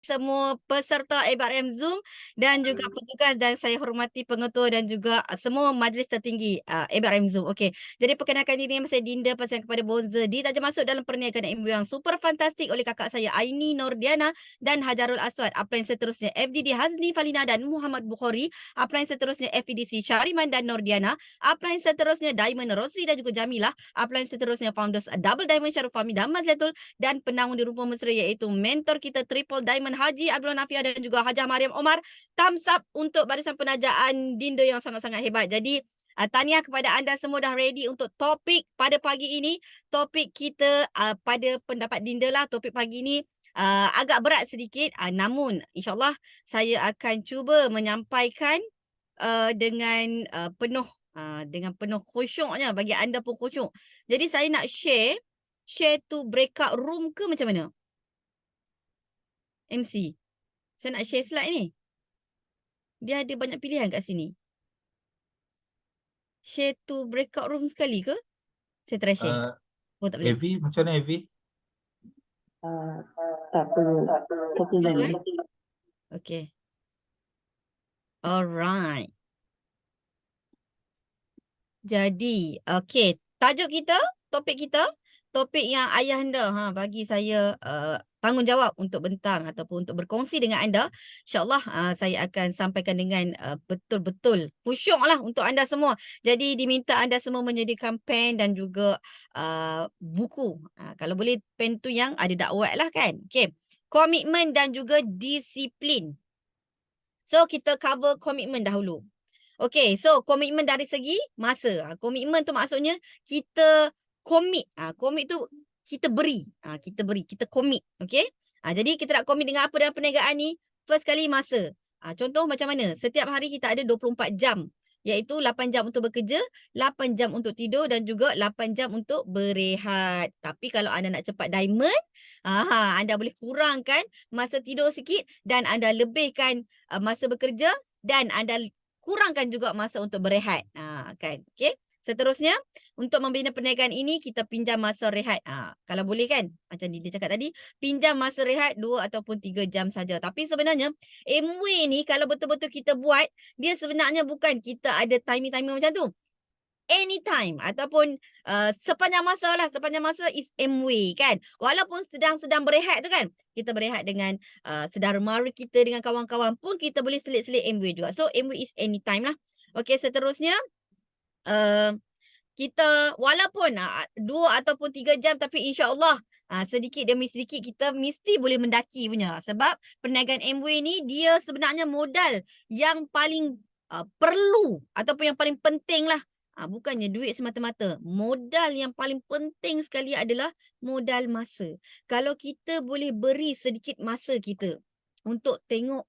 semua peserta ABRM Zoom dan juga petugas, dan saya hormati pengetua dan juga semua majlis tertinggi ABRM Zoom. Okey. Jadi perkenalkan diri saya Dinda, pasien kepada Bonza, ditaja masuk dalam perniagaan MU yang super fantastik oleh kakak saya Aini Nordiana dan Hajarul Aswad. Apa yang seterusnya FDD Hazni Falina dan Muhammad Bukhari. Apa yang seterusnya FEDC Syariman dan Nordiana. Apa yang seterusnya Diamond Rosli dan juga Jamilah. Apa yang seterusnya founders Double Diamond Syarul Fahmi dan Mazlatul, dan penanggung di rumah mesra iaitu mentor kita Triple Diamond Haji Abdul Nafia dan juga Hajah Mariam Omar. Thumbs up untuk barisan penajaan Dinda yang sangat-sangat hebat. Jadi tahniah kepada anda semua dah ready untuk topik pada pagi ini. Topik kita pada pendapat Dinda lah, topik pagi ini agak berat sedikit, namun insyaAllah saya akan cuba menyampaikan dengan dengan penuh khusyuknya, bagi anda pun khusyuk. Jadi saya nak share to breakout room ke macam mana? MC. Saya nak share slide ni. Dia ada banyak pilihan kat sini. Share to breakout room sekali ke? Saya try share. Oh, tak boleh. AV, macam mana AV? Tak perlu. Tak perlu. Okay. Alright. Jadi, okay. Tajuk kita, topik yang ayahanda bagi saya tanggungjawab untuk bentang ataupun untuk berkongsi dengan anda. InsyaAllah saya akan sampaikan dengan betul-betul khusyuk lah untuk anda semua. Jadi diminta anda semua menyediakan pen dan juga buku. Kalau boleh pen tu yang ada dakwat lah kan. Okay. Komitmen dan juga disiplin. So kita cover komitmen dahulu. Okay, so komitmen dari segi masa. Komitmen tu maksudnya kita komit. Komit tu kita beri. Kita komit. Okay. Jadi kita nak komit dengan apa dalam perniagaan ni? First kali masa. Contoh macam mana? Setiap hari kita ada 24 jam. Iaitu 8 jam untuk bekerja, 8 jam untuk tidur dan juga 8 jam untuk berehat. Tapi kalau anda nak cepat diamond, anda boleh kurangkan masa tidur sikit dan anda lebihkan masa bekerja dan anda kurangkan juga masa untuk berehat. Kan? Okay. Seterusnya, untuk membina perniagaan ini, kita pinjam masa rehat. Kalau boleh kan, macam dia cakap tadi, pinjam masa rehat 2 ataupun 3 jam saja. Tapi sebenarnya, MW ni kalau betul-betul kita buat, dia sebenarnya bukan kita ada timing-timing macam tu. Anytime ataupun sepanjang masa lah. Sepanjang masa is MW kan. Walaupun sedang berehat tu kan. Kita berehat dengan saudara mara kita, dengan kawan-kawan pun kita boleh selit-selit MW juga. So MW is anytime lah. Okay, seterusnya. Kita walaupun 2 ataupun 3 jam tapi insya-Allah sedikit demi sedikit kita mesti boleh mendaki punya. Sebab perniagaan MW ni dia sebenarnya modal yang paling perlu ataupun yang paling penting lah. Bukannya duit semata-mata. Modal yang paling penting sekali adalah modal masa. Kalau kita boleh beri sedikit masa kita untuk tengok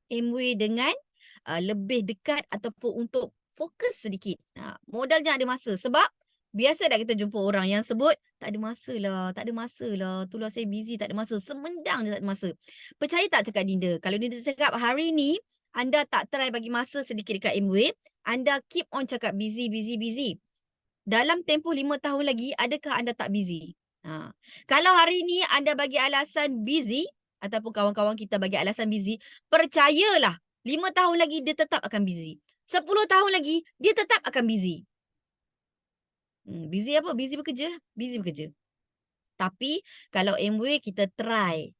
MW dengan lebih dekat ataupun untuk fokus sedikit. Modal jangan ada masa. Sebab biasa tak kita jumpa orang yang sebut, tak ada masa lah. Itulah saya busy, tak ada masa. Semendang je tak ada masa. Percaya tak cakap Dinda? Kalau Dinda cakap hari ni, anda tak try bagi masa sedikit dekat MW, anda keep on cakap busy. Dalam tempoh 5 tahun lagi, adakah anda tak busy? Kalau hari ni anda bagi alasan busy, ataupun kawan-kawan kita bagi alasan busy, percayalah, 5 tahun lagi dia tetap akan busy. 10 tahun lagi, dia tetap akan busy. Busy apa? Busy bekerja. Tapi, kalau MW kita try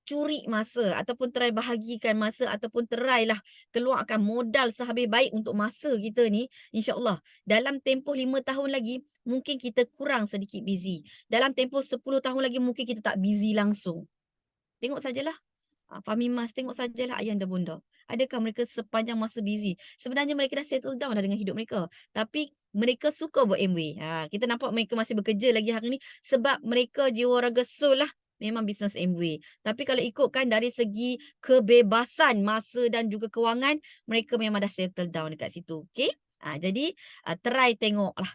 curi masa ataupun try bahagikan masa ataupun try lah keluarkan modal sehabis baik untuk masa kita ni, insya-Allah dalam tempoh 5 tahun lagi mungkin kita kurang sedikit busy. Dalam tempoh 10 tahun lagi mungkin kita tak busy langsung. Tengok sajalah. Fahmi Mas, tengok sajalah ayah dan bunda. Adakah mereka sepanjang masa busy? Sebenarnya mereka dah settle down dah dengan hidup mereka. Tapi mereka suka buat MW. Kita nampak mereka masih bekerja lagi hari ni sebab mereka jiwa raga soul lah. Memang bisnes MW. Tapi kalau ikutkan dari segi kebebasan masa dan juga kewangan, mereka memang dah settle down dekat situ. Okay? Jadi try tengok lah.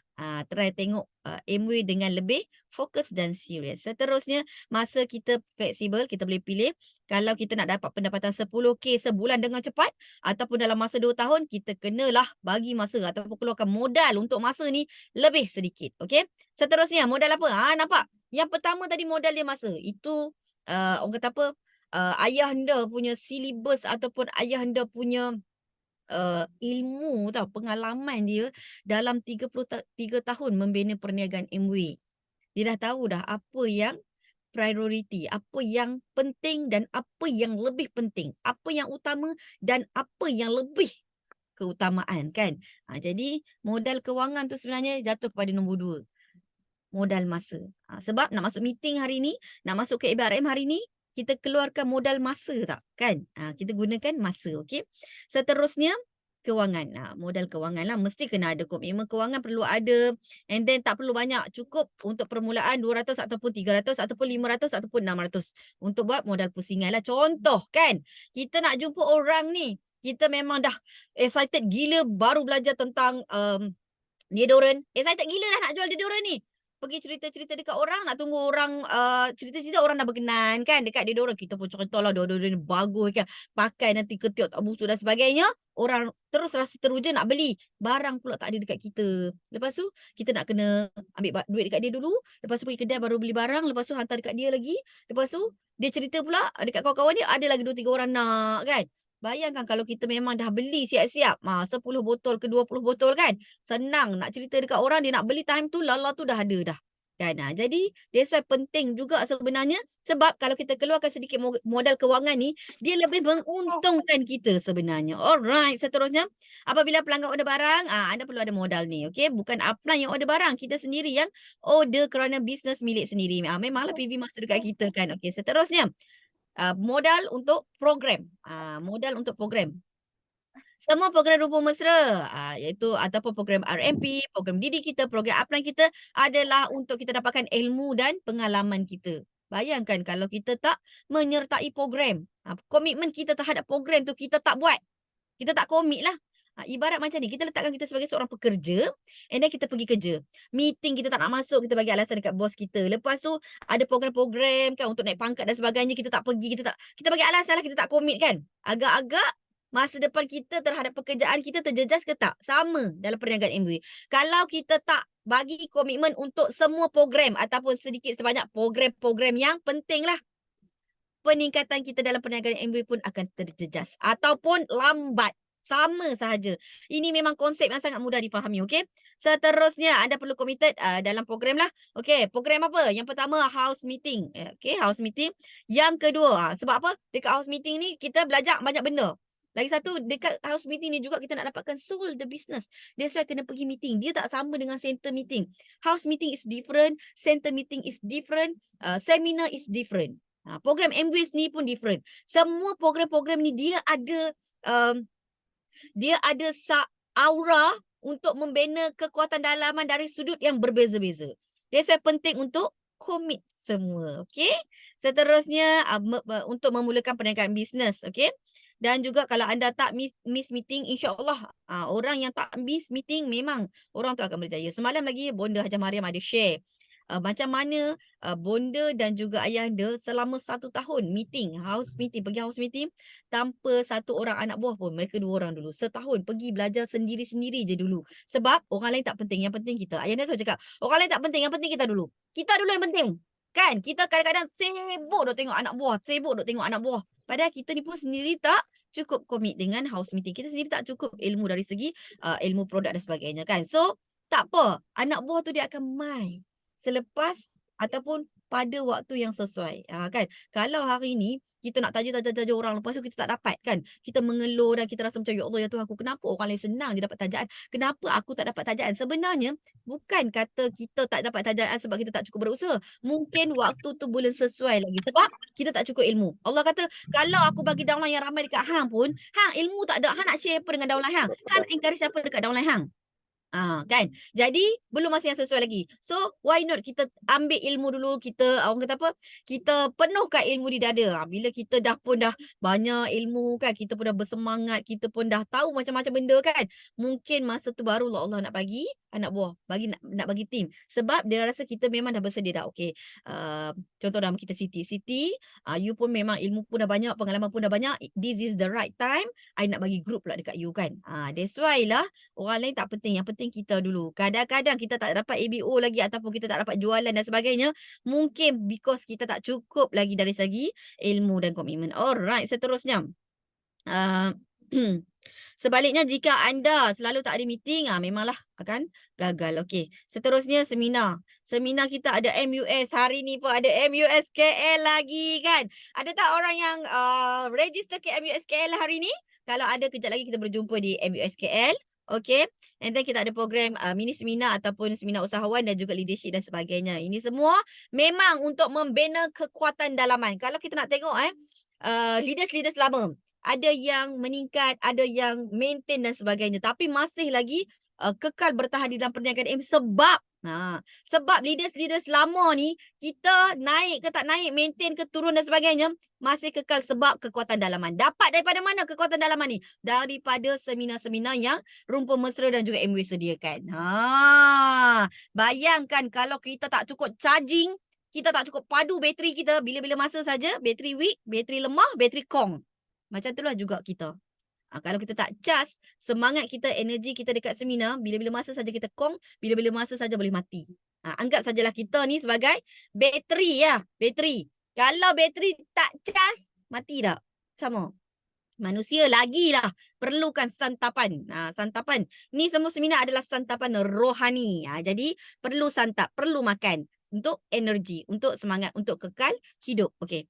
Try tengok MW dengan lebih fokus dan serius. Seterusnya, masa kita fleksibel, kita boleh pilih. Kalau kita nak dapat pendapatan 10K sebulan dengan cepat ataupun dalam masa 2 tahun, kita kenalah bagi masa ataupun keluarkan modal untuk masa ni lebih sedikit. Okay? Seterusnya, modal apa? Nampak? Yang pertama tadi modal dia masa. Itu orang kata apa, ayahanda punya silibus ataupun ayahanda punya ilmu tau, pengalaman dia dalam 33 tahun membina perniagaan Amway. Dia dah tahu dah apa yang prioriti, apa yang penting dan apa yang lebih penting, apa yang utama dan apa yang lebih keutamaan kan. Jadi modal kewangan tu sebenarnya jatuh kepada nombor 2, modal masa. Sebab nak masuk meeting hari ni, nak masuk ke IBRM hari ni, kita keluarkan modal masa tak kan? Kita gunakan masa, okey. Seterusnya kewangan. Modal kewangan lah, mesti kena ada komitmen kewangan, perlu ada, and then tak perlu banyak, cukup untuk permulaan 200 ataupun 300 ataupun 500 ataupun 600 untuk buat modal pusingan lah. Contoh kan, kita nak jumpa orang ni, kita memang dah excited gila baru belajar tentang deodorant. Excited gila dah nak jual deodorant ni. Pergi cerita-cerita dekat orang, nak tunggu orang cerita-cerita orang dah berkenan kan dekat deodorant. Kita pun ceritalah deodorant ni bagus kan. Pakai nanti ketiak tak busuk dan sebagainya. Orang terus rasa teruja nak beli. Barang pula tak ada dekat kita. Lepas tu kita nak kena ambil duit dekat dia dulu. Lepas tu pergi kedai baru beli barang. Lepas tu hantar dekat dia lagi. Lepas tu dia cerita pula dekat kawan-kawan dia ada lagi 2-3 orang nak kan. Bayangkan kalau kita memang dah beli siap-siap 10 botol ke 20 botol kan. Senang nak cerita dekat orang, dia nak beli time tu lala tu dah ada dah. Kan? Jadi that's why penting juga sebenarnya, sebab kalau kita keluarkan sedikit modal kewangan ni, dia lebih menguntungkan kita sebenarnya. Alright, seterusnya apabila pelanggan order barang, anda perlu ada modal ni, okey? Bukan upline yang order barang, kita sendiri yang order kerana bisnes milik sendiri. Memanglah PV masuk dekat kita kan. Okey, seterusnya modal untuk program. Modal untuk program. Semua program rupa mesra, iaitu ataupun program RMP, program didik kita, program upline kita adalah untuk kita dapatkan ilmu dan pengalaman kita. Bayangkan kalau kita tak menyertai program, komitmen kita terhadap program tu kita tak buat, kita tak komit lah. Ibarat macam ni, kita letakkan kita sebagai seorang pekerja, and then kita pergi kerja. Meeting kita tak nak masuk, kita bagi alasan dekat bos kita. Lepas tu ada program-program kan untuk naik pangkat dan sebagainya, kita tak pergi, kita bagi alasan lah, kita tak komit kan. Agak-agak masa depan kita terhadap pekerjaan kita terjejas ke tak? Sama dalam perniagaan Amway. Kalau kita tak bagi komitmen untuk semua program ataupun sedikit sebanyak program-program yang penting lah, peningkatan kita dalam perniagaan Amway pun akan terjejas ataupun lambat. Sama sahaja. Ini memang konsep yang sangat mudah difahami, okey? Seterusnya anda perlu committed dalam program lah. Okey, program apa? Yang pertama house meeting. Okey, house meeting. Yang kedua, sebab apa? Dekat house meeting ni kita belajar banyak benda. Lagi satu, dekat house meeting ni juga kita nak dapatkan soul the business. That's why kena pergi meeting. Dia tak sama dengan center meeting. House meeting is different, center meeting is different, seminar is different. Program Amway ni pun different. Semua program-program ni dia ada aura untuk membina kekuatan dalaman dari sudut yang berbeza-beza. That's why penting untuk komit semua. Okay. Seterusnya untuk memulakan perniagaan bisnes. Okay. Dan juga kalau anda tak miss meeting, insyaAllah orang yang tak miss meeting memang orang tu akan berjaya. Semalam lagi Bonda Hajah Mariam ada share macam mana bonda dan juga ayahanda selama 1 tahun meeting, pergi house meeting tanpa satu orang anak buah pun. Mereka 2 orang dulu. Setahun pergi belajar sendiri-sendiri je dulu. Sebab orang lain tak penting, yang penting kita. Ayahanda selalu cakap, orang lain tak penting, yang penting kita dulu. Kita dulu yang penting. Kan? Kita kadang-kadang sibuk duk tengok anak buah, Padahal kita ni pun sendiri tak cukup komit dengan house meeting. Kita sendiri tak cukup ilmu dari segi ilmu produk dan sebagainya kan. So, tak apa. Anak buah tu dia akan main selepas ataupun pada waktu yang sesuai. Kan? Kalau hari ni kita nak taja orang, lepas tu kita tak dapat kan. Kita mengeluh dan kita rasa macam, ya Allah ya Tuhan aku, kenapa orang lain senang dia dapat tajaan? Kenapa aku tak dapat tajaan? Sebenarnya bukan kata kita tak dapat tajaan sebab kita tak cukup berusaha. Mungkin waktu tu belum sesuai lagi sebab kita tak cukup ilmu. Allah kata, kalau aku bagi downline yang ramai dekat hang pun, hang ilmu tak ada, hang nak share apa dengan downline hang? Hang nak encourage siapa dekat downline hang? Kan? Jadi belum masa yang sesuai lagi. So why not kita ambil ilmu dulu, kita orang kata apa? Kita penuhkan ilmu di dada. Bila kita dah banyak ilmu kan, kita pun dah bersemangat, kita pun dah tahu macam-macam benda kan. Mungkin masa tu barulah Allah nak bagi anak buah, nak bagi tim. Sebab dia rasa kita memang dah bersedia dah. Okey. Contoh nama kita Siti, you pun memang ilmu pun dah banyak, pengalaman pun dah banyak. This is the right time I nak bagi group pula dekat you kan. That's why lah orang lain tak penting. Yang penting penting kita dulu. Kadang-kadang kita tak dapat ABO lagi ataupun kita tak dapat jualan dan sebagainya. Mungkin because kita tak cukup lagi dari segi ilmu dan komitmen. Alright, seterusnya. Uh, Sebaliknya jika anda selalu tak ada meeting, memanglah akan gagal. Okey. Seterusnya seminar. Seminar kita ada MUS. Hari ni pun ada MUS KL lagi kan. Ada tak orang yang register ke MUS KL hari ni? Kalau ada, kejap lagi kita berjumpa di MUS KL. Okey. And then kita ada program mini seminar ataupun seminar usahawan dan juga leadership dan sebagainya. Ini semua memang untuk membina kekuatan dalaman. Kalau kita nak tengok leaders-leaders lama, ada yang meningkat, ada yang maintain dan sebagainya. Tapi masih lagi kekal bertahan di dalam perniagaan ilmu sebab leaders-leaders lama ni, kita naik ke tak naik, maintain ke turun dan sebagainya, masih kekal sebab kekuatan dalaman. Dapat daripada mana kekuatan dalaman ni? Daripada seminar-seminar yang Rumpun Mesra dan juga MW sediakan. Bayangkan kalau kita tak cukup charging, kita tak cukup padu bateri kita, bila-bila masa saja, bateri weak, bateri lemah, bateri kong. Macam itulah juga kita. Kalau kita tak charge, semangat kita, energi kita dekat seminar, bila-bila masa saja kita kong, bila-bila masa saja boleh mati. Anggap sajalah kita ni sebagai bateri ya. Bateri. Kalau bateri tak charge, mati tak? Sama. Manusia lagilah perlukan santapan. Santapan. Ni semua seminar adalah santapan rohani. Jadi perlu santap, perlu makan untuk energi, untuk semangat, untuk kekal hidup. Okey.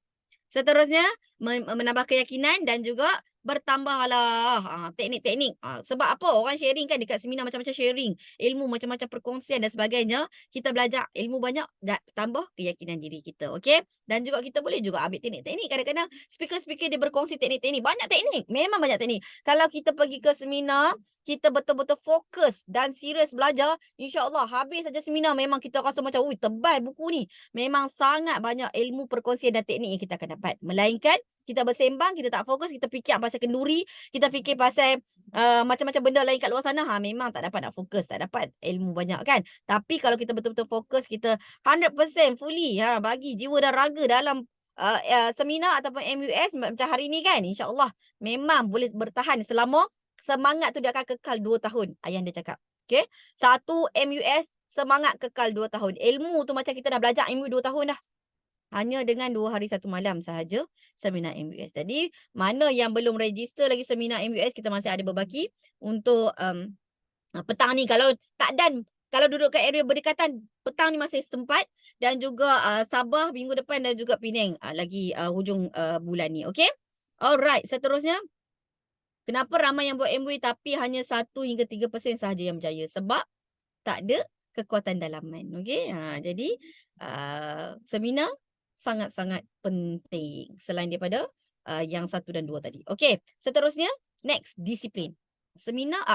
Seterusnya, menambah keyakinan dan juga bertambahlah teknik-teknik. Sebab apa? Orang sharing kan dekat seminar macam-macam sharing. Ilmu macam-macam perkongsian dan sebagainya. Kita belajar ilmu banyak dan tambah keyakinan diri kita. Okey? Dan juga kita boleh juga ambil teknik-teknik. Kadang-kadang speaker-speaker dia berkongsi teknik-teknik. Banyak teknik. Memang banyak teknik. Kalau kita pergi ke seminar, kita betul-betul fokus dan serius belajar, insya-Allah habis saja seminar memang kita rasa macam, ui tebal buku ni. Memang sangat banyak ilmu perkongsian dan teknik yang kita akan dapat. Melainkan kita bersembang, kita tak fokus, kita fikir pasal kenduri, kita fikir pasal macam-macam benda lain kat luar sana, memang tak dapat nak fokus, tak dapat ilmu banyak kan. Tapi kalau kita betul-betul fokus, kita 100% fully bagi jiwa dan raga dalam seminar ataupun MUS macam hari ni kan, insya-Allah memang boleh bertahan selama semangat tu dia akan kekal 2 tahun. Ayah dia cakap. Okey. Satu MUS semangat kekal 2 tahun. Ilmu tu macam kita dah belajar ilmu 2 tahun dah. Hanya dengan 2 hari 1 malam sahaja seminar MUS. Jadi, mana yang belum register lagi seminar MUS, kita masih ada berbaki untuk petang ni. Kalau tak dan, kalau duduk kat area berdekatan, petang ni masih sempat. Dan juga Sabah minggu depan dan juga Penang lagi hujung bulan ni. Okey? Alright, seterusnya. Kenapa ramai yang buat MW tapi hanya 1 hingga 3% sahaja yang berjaya? Sebab tak ada kekuatan dalaman. Okey? Jadi, seminar sangat-sangat penting selain daripada yang 1 dan 2 tadi. Okey, seterusnya next, disiplin. Seminar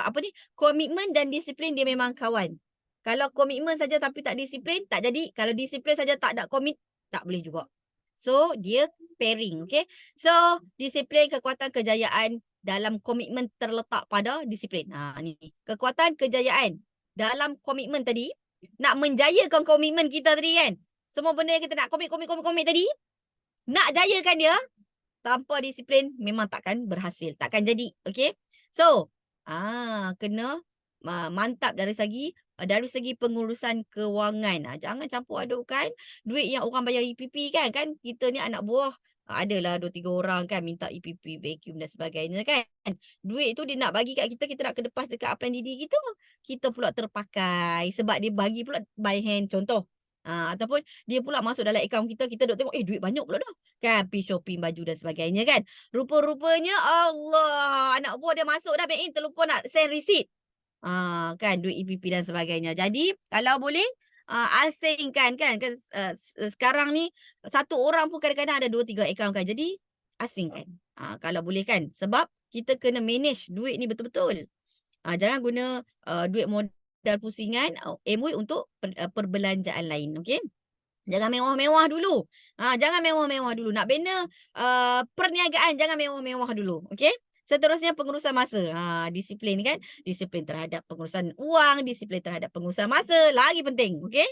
komitmen dan disiplin dia memang kawan. Kalau komitmen saja tapi tak disiplin, tak jadi. Kalau disiplin saja tak ada komit, tak boleh juga. So, dia pairing, okey. So, disiplin, kekuatan, kejayaan dalam komitmen terletak pada disiplin. Ni kekuatan, kejayaan dalam komitmen tadi, nak menjayakan komitmen kita tadi kan. Semua benda yang kita nak komit tadi, nak jayakan dia, tanpa disiplin memang takkan berhasil, takkan jadi. Okey. So, kena mantap dari segi pengurusan kewangan. Jangan campur adukkan duit yang orang bayar EPP kan. Kan kita ni anak buah, adalah 2-3 orang kan minta EPP, vacuum dan sebagainya kan. Duit tu dia nak bagi kat kita, kita nak kedepas dekat upline diri kita. Kita pula terpakai sebab dia bagi pula by hand, contoh. Ataupun dia pula masuk dalam akaun kita, kita duk tengok, duit banyak pula dah. Kan, pergi shopping baju dan sebagainya kan. Rupa-rupanya Allah, anak buah dia masuk dah bank in, terlupa nak send receipt. Kan, duit EPP dan sebagainya. Jadi, kalau boleh, asingkan kan. Sekarang ni, satu orang pun kadang-kadang ada 2-3 akaun kan. Jadi, asingkan. Kalau boleh kan. Sebab kita kena manage duit ni betul-betul. Jangan guna duit modal pusingan MW untuk perbelanjaan lain. Okey. Jangan mewah-mewah dulu. Jangan mewah-mewah dulu. Nak bina perniagaan, jangan mewah-mewah dulu. Okey. Seterusnya pengurusan masa. Disiplin kan. Disiplin terhadap pengurusan wang, disiplin terhadap pengurusan masa. Lagi penting. Okey.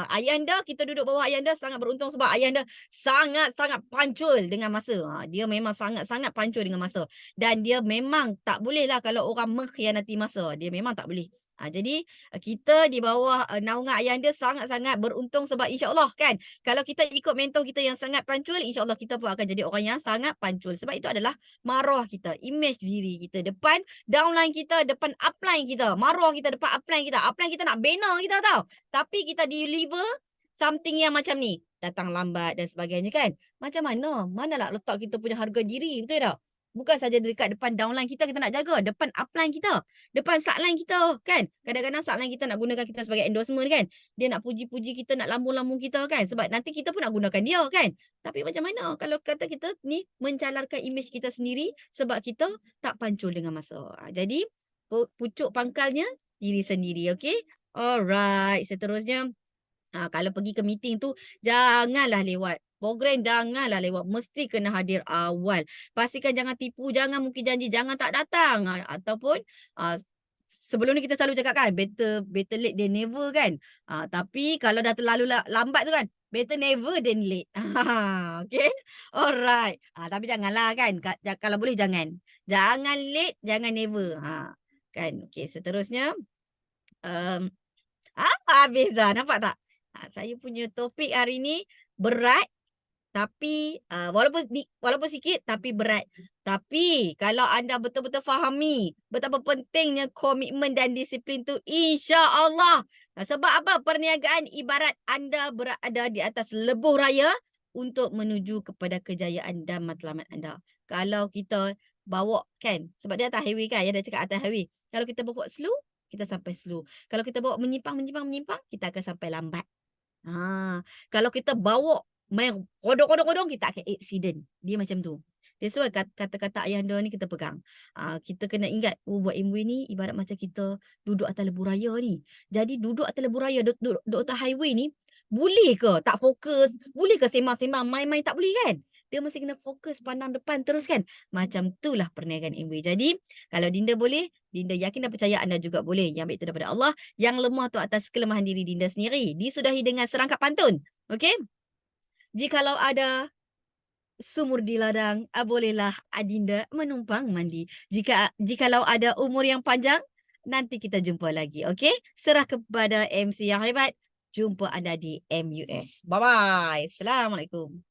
Ayahanda, kita duduk bawah ayahanda sangat beruntung sebab ayahanda sangat-sangat pancul dengan masa. Dia memang sangat-sangat pancul dengan masa. Dan dia memang tak boleh lah kalau orang mengkhianati masa. Dia memang tak boleh. Jadi kita di bawah naungan ayahanda sangat-sangat beruntung sebab insya-Allah kan, kalau kita ikut mentor kita yang sangat pancul, insya-Allah kita pun akan jadi orang yang sangat pancul. Sebab itu adalah maruah kita, image diri kita depan downline kita, depan upline kita. Maruah kita depan upline kita. Upline kita nak bina kita tau. Tapi kita deliver something yang macam ni, datang lambat dan sebagainya kan. Macam mana? Mana nak letak kita punya harga diri, betul tak? Bukan saja dekat depan downline kita nak jaga, depan upline kita, depan subline kita kan. Kadang-kadang subline kita nak gunakan kita sebagai endorsement kan. Dia nak puji-puji kita, nak lambung-lambung kita kan. Sebab nanti kita pun nak gunakan dia kan. Tapi macam mana kalau kata kita ni mencalarkan image kita sendiri sebab kita tak pancul dengan masa. Jadi pucuk pangkalnya diri sendiri, okey? Alright, seterusnya kalau pergi ke meeting tu janganlah lewat. Program janganlah lewat, mesti kena hadir awal. Pastikan jangan tipu, jangan mungkin janji, jangan tak datang. Ataupun sebelum ni kita selalu cakap kan, better late than never kan. Tapi kalau dah terlalu lambat tu kan, better never than late. Okay? Alright. Tapi janganlah kan, kalau boleh jangan. Jangan late, jangan never. Kan? Okay, seterusnya. Habis dah, nampak tak? Saya punya topik hari ni berat. Tapi walaupun sikit tapi berat. Tapi kalau anda betul-betul fahami betapa pentingnya komitmen dan disiplin tu, insya-Allah. Sebab apa? Perniagaan ibarat anda berada di atas lebuh raya untuk menuju kepada kejayaan dan matlamat anda. Kalau kita bawa kan, sebab dia atas highway kan, dia dah cakap atas highway. Kalau kita bawa slow, kita sampai slow. Kalau kita bawa menyimpang, kita akan sampai lambat. Kalau kita bawa main kodong, kita akan accident. Dia macam tu. That's why kata-kata ayahanda ni kita pegang. Kita kena ingat, buat MW ni ibarat macam kita duduk atas lebuh raya ni. Jadi duduk atas lebuh raya, duduk atas highway ni, boleh ke tak fokus? Boleh ke sembang-sembang, main-main? Tak boleh kan? Dia mesti kena fokus pandang depan terus kan? Macam itulah perniagaan MW. Jadi, kalau Dinda boleh, Dinda yakin dan percaya anda juga boleh. Yang baik itu daripada Allah. Yang lemah tu atas kelemahan diri Dinda sendiri. Disudahi dengan serangkap pantun. Okey? Jikalau ada sumur di ladang, bolehlah Adinda menumpang mandi. Jikalau ada umur yang panjang, nanti kita jumpa lagi. Okey? Serah kepada MC yang hebat. Jumpa anda di MUS. Bye-bye. Assalamualaikum.